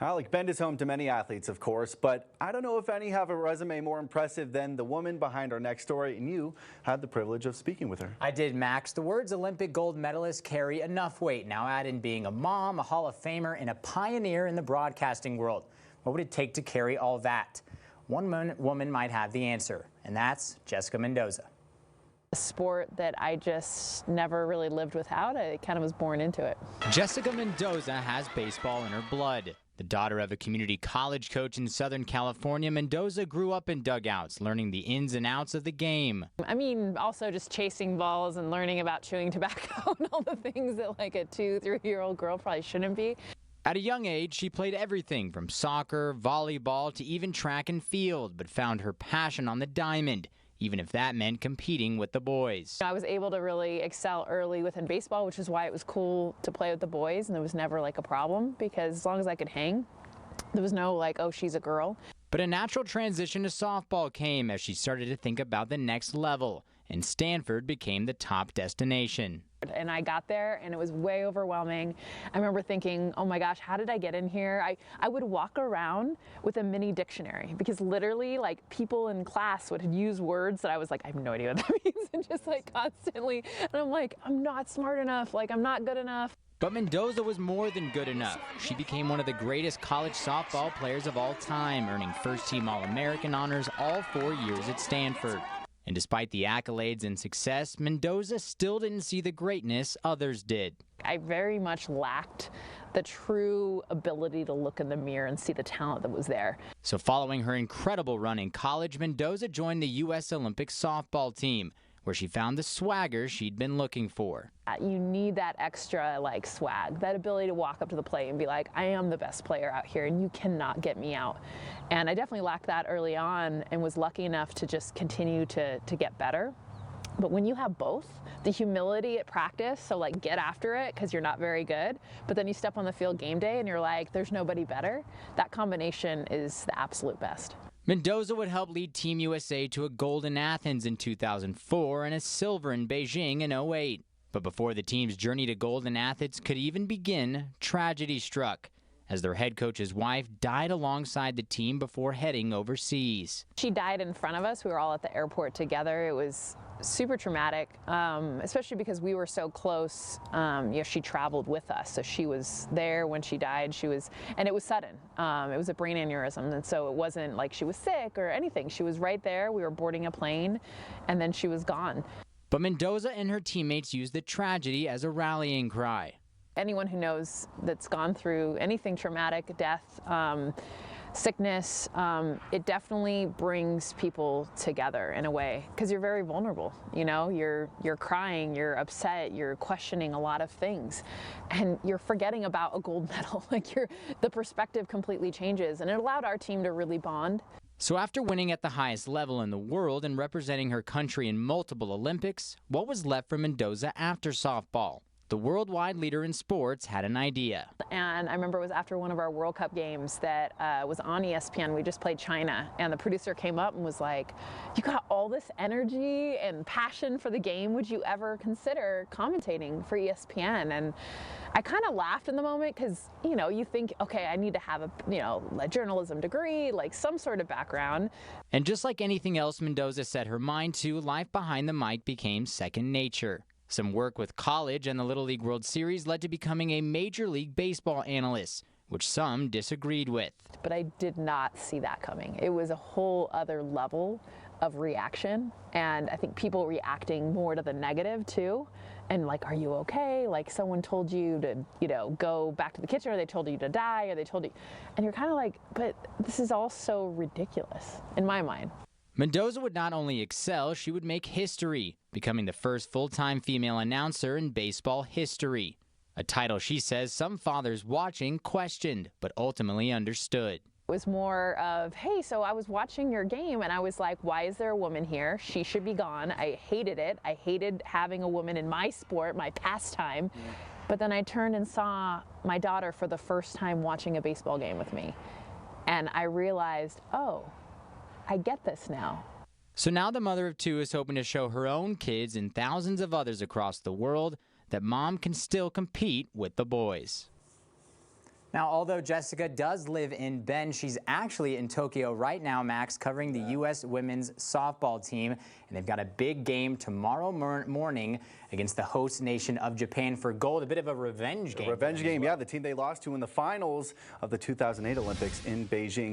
Alec Bend is home to many athletes, of course, but I don't know if any have a resume more impressive than the woman behind our next story, and you had the privilege of speaking with her. I did, Max. The words Olympic gold medalist carry enough weight. Now add in being a mom, a Hall of Famer, and a pioneer in the broadcasting world. What would it take to carry all that? One woman might have the answer, and that's Jessica Mendoza. A sport that I just never really lived without. I kind of was born into it. Jessica Mendoza has baseball in her blood. The daughter of a community college coach in Southern California, Mendoza grew up in dugouts, learning the ins and outs of the game. I mean, also just chasing balls and learning about chewing tobacco and all the things that like a 2-3-year-old girl probably shouldn't be. At a young age, she played everything from soccer, volleyball, to even track and field, but found her passion on the diamond, even if that meant competing with the boys. I was able to really excel early within baseball, which is why it was cool to play with the boys, and there was never like a problem because as long as I could hang, there was no like, oh, she's a girl. But a natural transition to softball came as she started to think about the next level, and Stanford became the top destination. And I got there and it was way overwhelming. I remember thinking, oh my gosh, how did I get in here? I would walk around with a mini dictionary because literally like people in class would use words that I was like, I have no idea what that means, and just like constantly. And I'm like, I'm not smart enough, like I'm not good enough. But Mendoza was more than good enough. She became one of the greatest college softball players of all time, earning first-team All-American honors all 4 years at Stanford. And despite the accolades and success, Mendoza still didn't see the greatness others did. I very much lacked the true ability to look in the mirror and see the talent that was there. So following her incredible run in college, Mendoza joined the U.S. Olympic softball team, where she found the swagger she'd been looking for. You need that extra like swag, that ability to walk up to the plate and be like, I am the best player out here and you cannot get me out. And I definitely lacked that early on and was lucky enough to just continue to get better. But when you have both, the humility at practice, so like get after it because you're not very good, but then you step on the field game day and you're like, there's nobody better, that combination is the absolute best. Mendoza would help lead Team USA to a gold in Athens in 2004 and a silver in Beijing in 2008. But before the team's journey to gold in Athens could even begin, tragedy struck, as their head coach's wife died alongside the team before heading overseas. She died in front of us. We were all at the airport together. It was super traumatic, especially because we were so close. She traveled with us, so she was there when she died. And it was sudden. It was a brain aneurysm, and so it wasn't like she was sick or anything. She was right there. We were boarding a plane, and then she was gone. But Mendoza and her teammates used the tragedy as a rallying cry. Anyone who knows that's gone through anything traumatic, death, sickness, it definitely brings people together in a way because you're very vulnerable. You know, you're crying, you're upset, you're questioning a lot of things, and you're forgetting about a gold medal. Like the perspective completely changes, and it allowed our team to really bond. So after winning at the highest level in the world and representing her country in multiple Olympics, what was left for Mendoza after softball? The worldwide leader in sports had an idea. And I remember it was after one of our World Cup games that was on ESPN. We just played China, and the producer came up and was like, you got all this energy and passion for the game. Would you ever consider commentating for ESPN? And I kind of laughed in the moment because, you know, you think, okay, I need to have a journalism degree, like some sort of background. And just like anything else Mendoza set her mind to, life behind the mic became second nature. Some work with college and the Little League World Series led to becoming a Major League Baseball analyst, which some disagreed with. But I did not see that coming. It was a whole other level of reaction, and I think people reacting more to the negative too. And like, are you okay? Like someone told you to, go back to the kitchen, or they told you to die, or they told you, and you're kind of like, but this is all so ridiculous in my mind. Mendoza would not only excel, she would make history, becoming the first full-time female announcer in baseball history. A title she says some fathers watching questioned, but ultimately understood. It was more of, hey, so I was watching your game and I was like, why is there a woman here? She should be gone. I hated it. I hated having a woman in my sport, my pastime. Yeah. But then I turned and saw my daughter for the first time watching a baseball game with me. And I realized, oh, I get this now. So now the mother of two is hoping to show her own kids and thousands of others across the world that mom can still compete with the boys. Now, although Jessica does live in Bend, she's actually in Tokyo right now, Max, covering the U.S. women's softball team. And they've got a big game tomorrow morning against the host nation of Japan for gold. A bit of a revenge game. A revenge game, yeah. The team they lost to in the finals of the 2008 Olympics in Beijing.